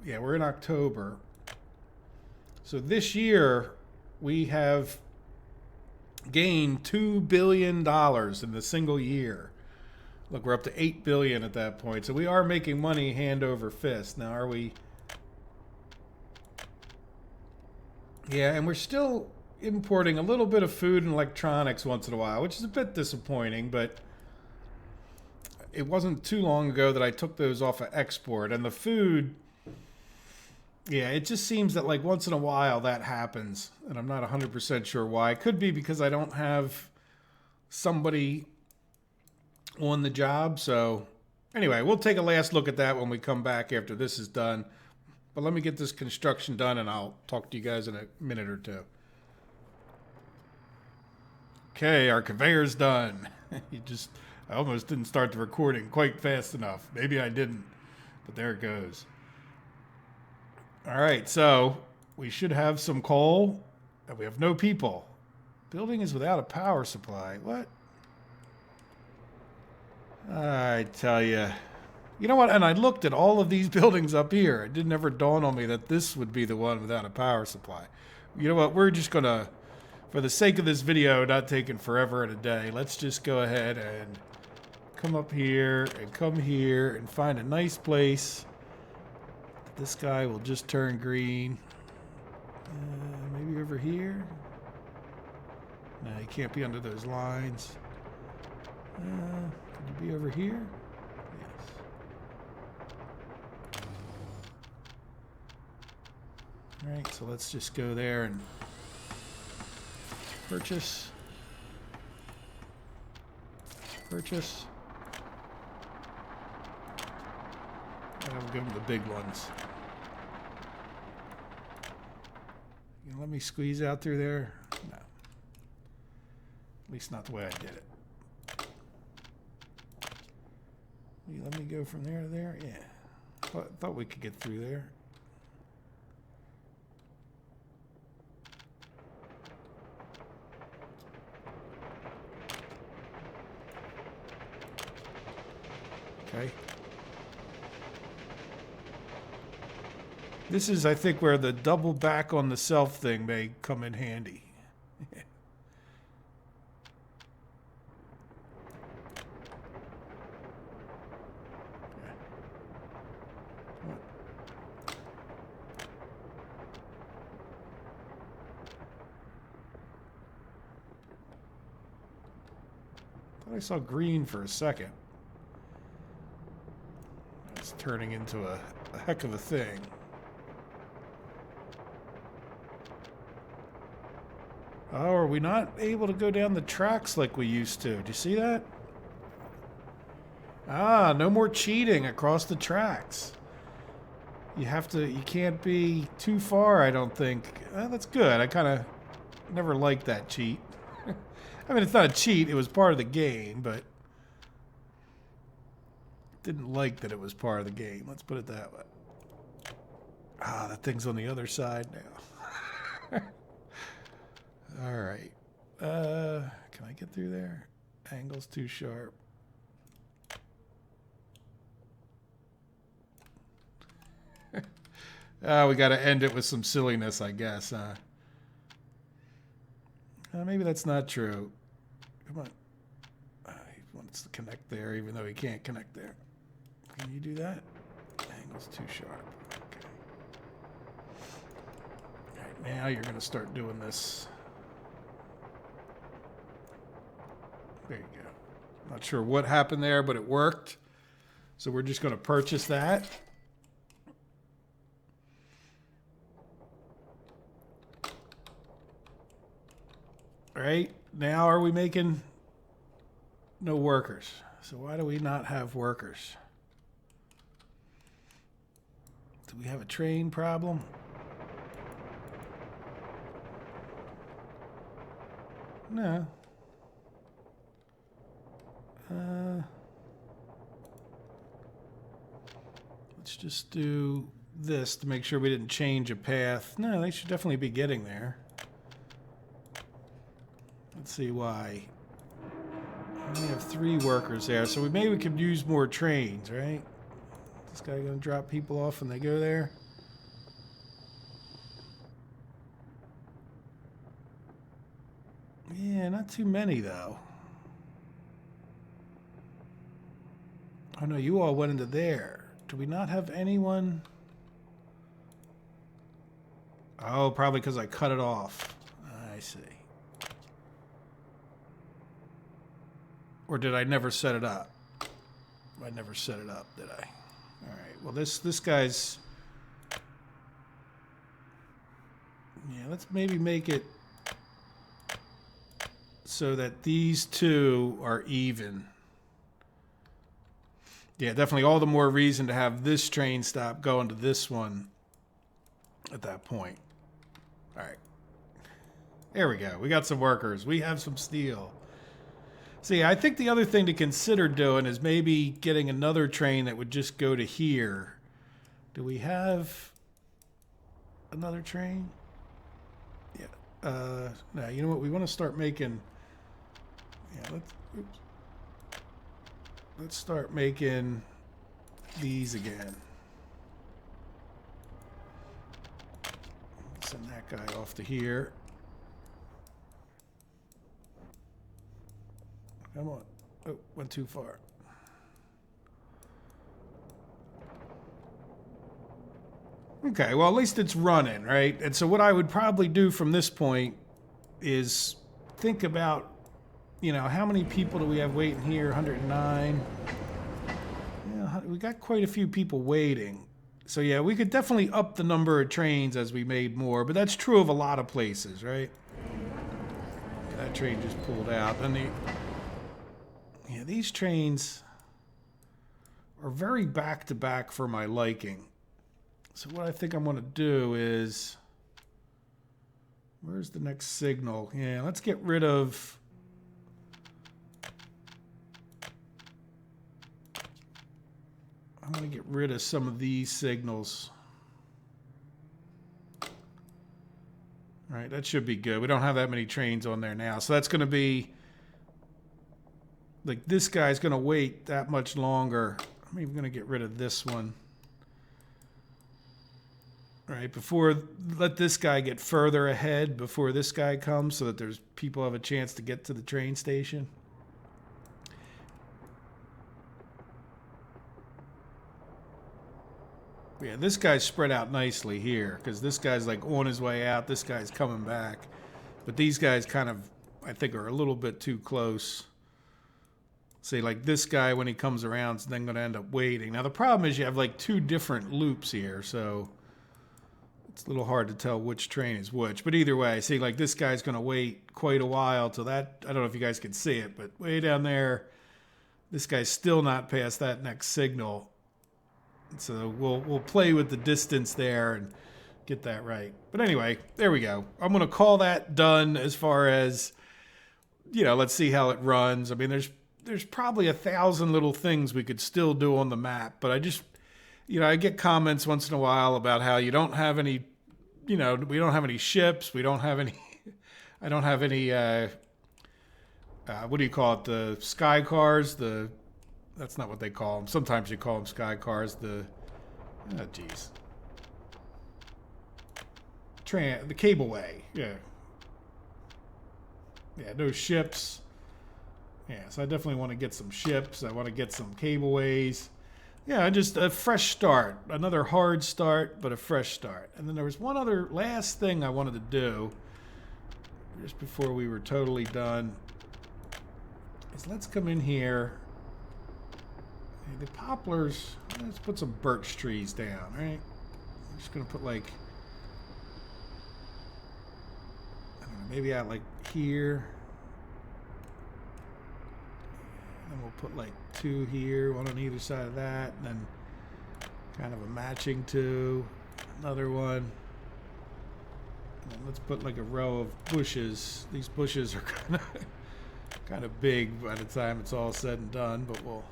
Yeah, we're in October. So this year, we have gained $2 billion in a single year. Look, we're up to $8 billion at that point. So we are making money hand over fist. Now, are we? Yeah, and we're still importing a little bit of food and electronics once in a while, which is a bit disappointing, but it wasn't too long ago that I took those off of export. And the food, yeah, it just seems that like once in a while that happens, and I'm not 100% sure why. It could be because I don't have somebody on the job. So anyway, we'll take a last look at that when we come back after this is done. But let me get this construction done, and I'll talk to you guys in a minute or two. Okay, our conveyor's done. I almost didn't start the recording quite fast enough. Maybe I didn't, but there it goes. All right, so we should have some coal, and we have no people. Building is without a power supply. What? I tell you. You know what? And I looked at all of these buildings up here. It didn't ever dawn on me that this would be the one without a power supply. You know what? We're just going to, for the sake of this video, not taking forever and a day, let's just go ahead and come up here and come here and find a nice place. This guy will just turn green. Maybe over here? No, he can't be under those lines. Could you be over here? Yes. All right, so let's just go there and purchase. Purchase. And I'll give them the big ones. You let me squeeze out through there? No. At least not the way I did it. You let me go from there to there? Yeah. Thought we could get through there. Okay. This is, I think, where the double back on the self thing may come in handy. Thought I saw green for a second. It's turning into a heck of a thing. Oh, are we not able to go down the tracks like we used to? Do you see that? Ah, no more cheating across the tracks. You can't be too far, I don't think. That's good. I kind of never liked that cheat. I mean, it's not a cheat. It was part of the game, but didn't like that it was part of the game. Let's put it that way. Ah, that thing's on the other side now. All right. Can I get through there? Angle's too sharp. We got to end it with some silliness, I guess. Maybe that's not true. Come on. He wants to connect there, even though he can't connect there. Can you do that? Angle's too sharp. Okay. All right, now you're going to start doing this. There you go. Not sure what happened there, but it worked. So we're just going to purchase that. All right, now are we making no workers? So why do we not have workers? Do we have a train problem? No. Let's just do this to make sure we didn't change a path. No, they should definitely be getting there. Let's see why. We have 3 workers there, so maybe we could use more trains, right? This guy gonna drop people off when they go there? Yeah, not too many though. Oh no, you all went into there. Do we not have anyone? Oh, probably because I cut it off. I see. Or did I never set it up? I never set it up, did I? All right. Well, this guy's... Yeah, let's maybe make it so that these 2 are even. Yeah, definitely all the more reason to have this train stop going to this one at that point. All right. There we go. We got some workers. We have some steel. See, I think the other thing to consider doing is maybe getting another train that would just go to here. Do we have another train? Yeah. No, you know what? We want to start making... Yeah, let's start making these again. Send that guy off to here. Come on. Oh, went too far. Okay, well, at least it's running, right? And so what I would probably do from this point is think about, you know, how many people do we have waiting here? 109. Yeah, we got quite a few people waiting. So, yeah, we could definitely up the number of trains as we made more, but that's true of a lot of places, right? Yeah, that train just pulled out. And yeah, these trains are very back-to-back for my liking. So what I think I'm going to do is... Where's the next signal? Yeah, let's get rid of... I'm going to get rid of some of these signals. All right, that should be good. We don't have that many trains on there now. So that's going to be... Like, this guy's going to wait that much longer. I'm even going to get rid of this one. All right, let this guy get further ahead before this guy comes so that there's people have a chance to get to the train station. Yeah, this guy's spread out nicely here because this guy's like on his way out. This guy's coming back. But these guys kind of, I think, are a little bit too close. See, like this guy, when he comes around, is then going to end up waiting. Now, the problem is you have like two different loops here, so it's a little hard to tell which train is which. But either way, see, like this guy's going to wait quite a while till that. I don't know if you guys can see it, but way down there, this guy's still not past that next signal. So we'll play with the distance there and get that right. But anyway, there we go. I'm going to call that done as far as, let's see how it runs. I mean, there's probably 1,000 little things we could still do on the map, but I just, I get comments once in a while about how you don't have any, we don't have any ships. We don't have any, I don't have any, what do you call it? The sky cars, that's not what they call them. Sometimes you call them sky cars. The cableway. Yeah, no ships. Yeah, so I definitely want to get some ships. I want to get some cableways. Yeah, just a fresh start. Another hard start, but a fresh start. And then there was one other last thing I wanted to do just before we were totally done. Is let's come in here. The poplars, let's put some birch trees down, right? I'm just going to put like, I don't know, maybe out like here. And we'll put like 2 here, one on either side of that, and then kind of a matching 2, another one. And then let's put like a row of bushes. These bushes are kind of big by the time it's all said and done, but we'll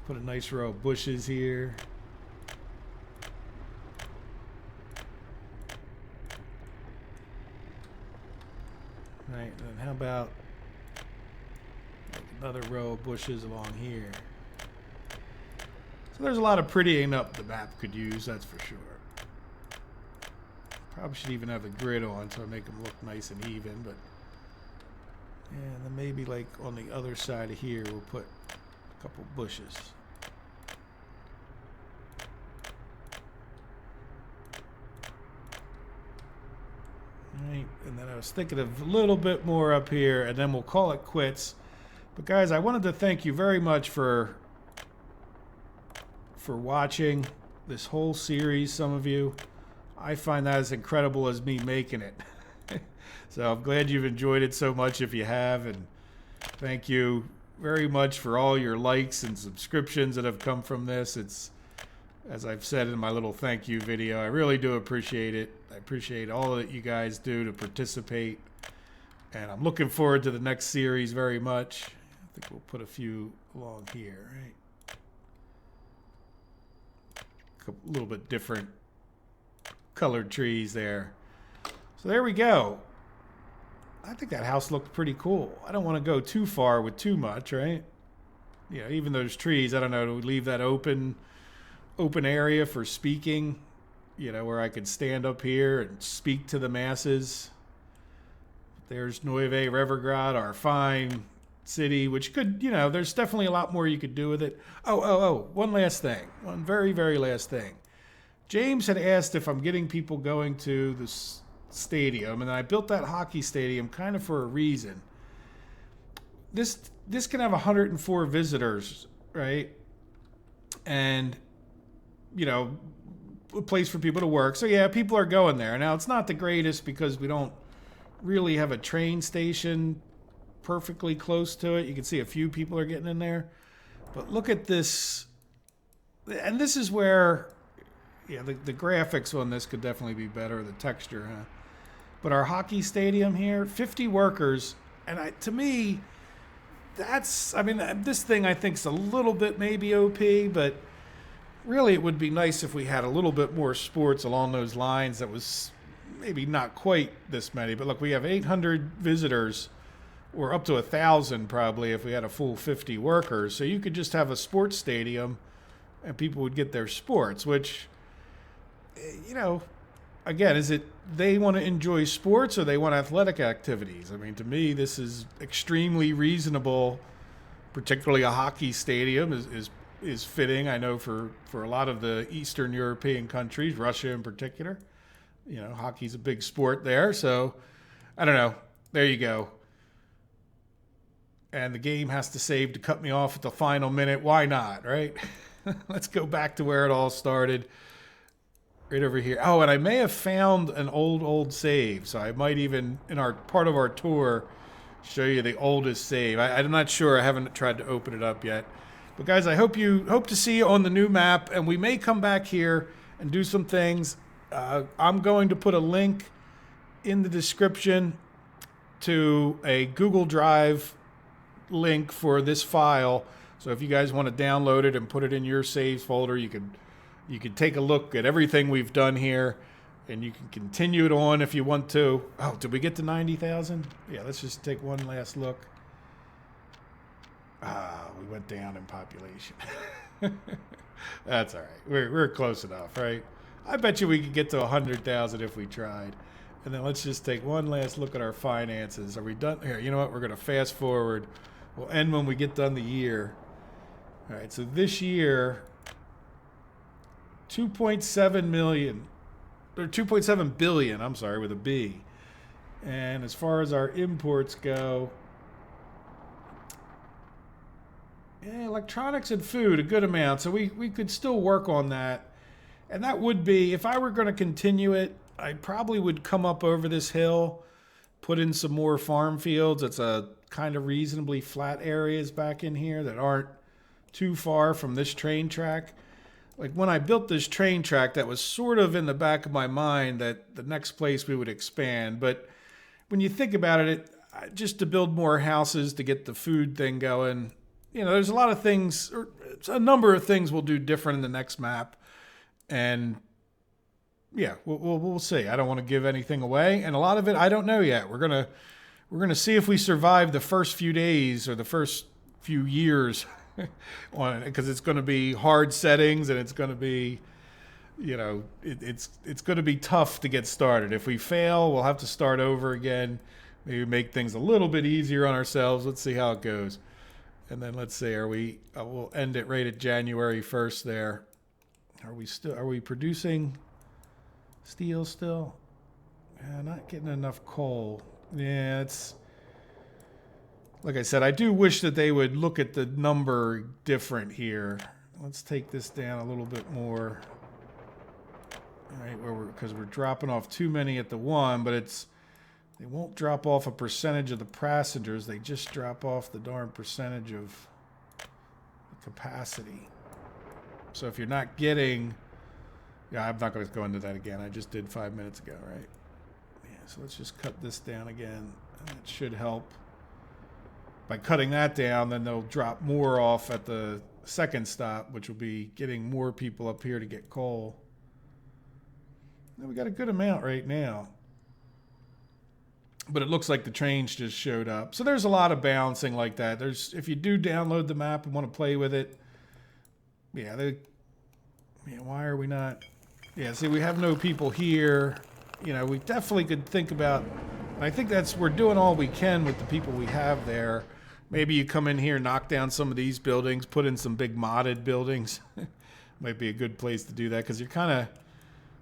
put a nice row of bushes here. Right, and then how about like another row of bushes along here? So there's a lot of prettying up the map could use, that's for sure. Probably should even have the grid on so I make them look nice and even, but yeah, and then maybe like on the other side of here we'll put a couple bushes. Right, and then I was thinking of a little bit more up here, and then we'll call it quits. But guys, I wanted to thank you very much for watching this whole series, some of you. I find that as incredible as me making it. So I'm glad you've enjoyed it so much if you have, and thank you very much for all your likes and subscriptions that have come from this. It's, as I've said in my little thank you video, I really do appreciate it. I appreciate all that you guys do to participate, and I'm looking forward to the next series very much. I think we'll put a few along here, right? A little bit different colored trees there. So there we go. I think that house looked pretty cool. I don't want to go too far with too much, right? Even those trees, I don't know, to leave that open area for speaking, where I could stand up here and speak to the masses. There's Nueve Revergrad, our fine city, which could, there's definitely a lot more you could do with it. Oh, one last thing. One very, very last thing. James had asked if I'm getting people going to this stadium, and I built that hockey stadium kind of for a reason. This can have 104 visitors, right? And, a place for people to work. So yeah, people are going there. Now, it's not the greatest because we don't really have a train station perfectly close to it. You can see a few people are getting in there. But look at this. And this is where, the graphics on this could definitely be better, the texture, huh? But our hockey stadium here, 50 workers. And to me, this thing I think is a little bit maybe OP, but really it would be nice if we had a little bit more sports along those lines that was maybe not quite this many. But look, we have 800 visitors, or up to 1,000 probably if we had a full 50 workers. So you could just have a sports stadium and people would get their sports, which, again, is it they want to enjoy sports or they want athletic activities? I mean, to me, this is extremely reasonable. Particularly a hockey stadium is fitting. I know for a lot of the Eastern European countries, Russia in particular, hockey's a big sport there. So I don't know. There you go. and the game has to save to cut me off at the final minute. Why not, right? Let's go back to where it all started. Right over here. Oh, and I may have found an old save, so I might even, in our part of our tour, show you the oldest save. I'm not sure. I haven't tried to open it up yet. But guys, I hope to see you on the new map, and we may come back here and do some things. I'm going to put a link in the description to a Google Drive link for this file. So if you guys want to download it and put it in your saves folder, you can take a look at everything we've done here, and you can continue it on if you want to. Oh, did we get to 90,000? Yeah, let's just take one last look. We went down in population. That's all right. We're close enough, right? I bet you we could get to 100,000 if we tried. And then let's just take one last look at our finances. Are we done? Here, you know what? We're going to fast forward. We'll end when we get done the year. All right, so this year, 2.7 million, or 2.7 billion, I'm sorry, with a B. And as far as our imports go, electronics and food, a good amount. So we could still work on that. And that would be, if I were going to continue it, I probably would come up over this hill, put in some more farm fields. It's a kind of reasonably flat areas back in here that aren't too far from this train track. Like when I built this train track, that was sort of in the back of my mind that the next place we would expand. But when you think about it, just to build more houses to get the food thing going, you know, there's a lot of things, or a number of things we'll do different in the next map. And yeah, we'll see. I don't want to give anything away, and a lot of it I don't know yet. We're gonna see if we survive the first few days or the first few years on it, because it's going to be hard settings, and it's going to be, you know, it's going to be tough to get started. If we fail, we'll have to start over again. Maybe make things a little bit easier on ourselves. Let's see how it goes, and then let's see. We'll end it right at January 1st. There, are we producing steel still? Not getting enough coal. Yeah, it's like I said, I do wish that they would look at the number different here. Let's take this down a little bit more. All right, because we're dropping off too many at the one, but they won't drop off a percentage of the passengers. They just drop off the darn percentage of the capacity. So if you're not getting, yeah, I'm not going to go into that again. I just did 5 minutes ago, right? Yeah, so let's just cut this down again. And that should help. By cutting that down, then they'll drop more off at the second stop, which will be getting more people up here to get coal. And we got a good amount right now. But it looks like the trains just showed up. So there's a lot of balancing like that. If you do download the map and want to play with it, why are we not? Yeah, see, we have no people here. You know, we definitely could think about, and I think we're doing all we can with the people we have there. Maybe you come in here, knock down some of these buildings, put in some big modded buildings. Might be a good place to do that, because you're kind of,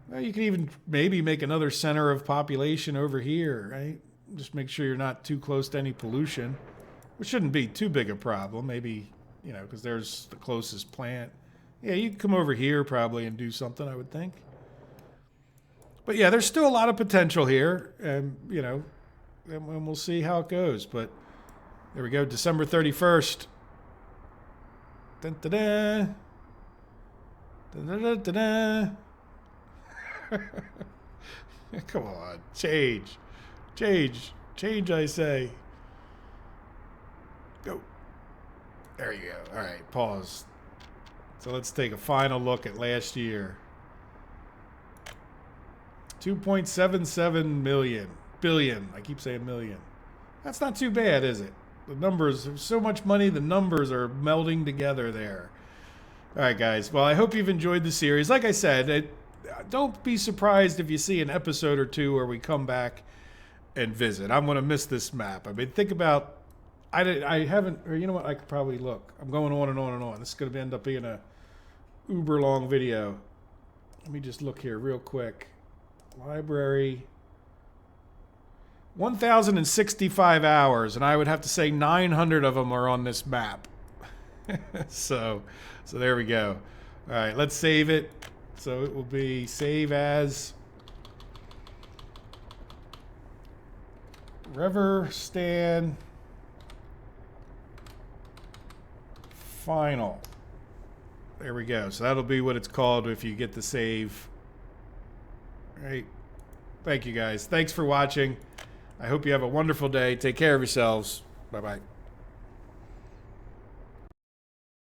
well, you can even maybe make another center of population over here, right? Just make sure you're not too close to any pollution, which shouldn't be too big a problem. Maybe, you know, because there's the closest plant. Yeah, you can come over here probably and do something, I would think. But yeah, there's still a lot of potential here, and, you know, and we'll see how it goes. But there we go, December 31st. Dun, da, da. Da, da, da, da. Come on, change, I say. Go. There you go. All right, pause. So let's take a final look at last year. 2.77 billion. I keep saying million. That's not too bad, is it? The numbers, there's so much money, the numbers are melding together there. All right, guys. Well, I hope you've enjoyed the series. Like I said, don't be surprised if you see an episode or two where we come back and visit. I'm going to miss this map. I mean, think about, I haven't, or you know what, I could probably look. I'm going on and on and on. This is going to end up being a uber long video. Let me just look here real quick. Library. 1,065 hours, and I would have to say 900 of them are on this map. so there we go. All right, let's save it. So it will be save as Reverstan Final. There we go. So that'll be what it's called if you get the save. All right. Thank you guys. Thanks for watching. I hope you have a wonderful day. Take care of yourselves. Bye-bye.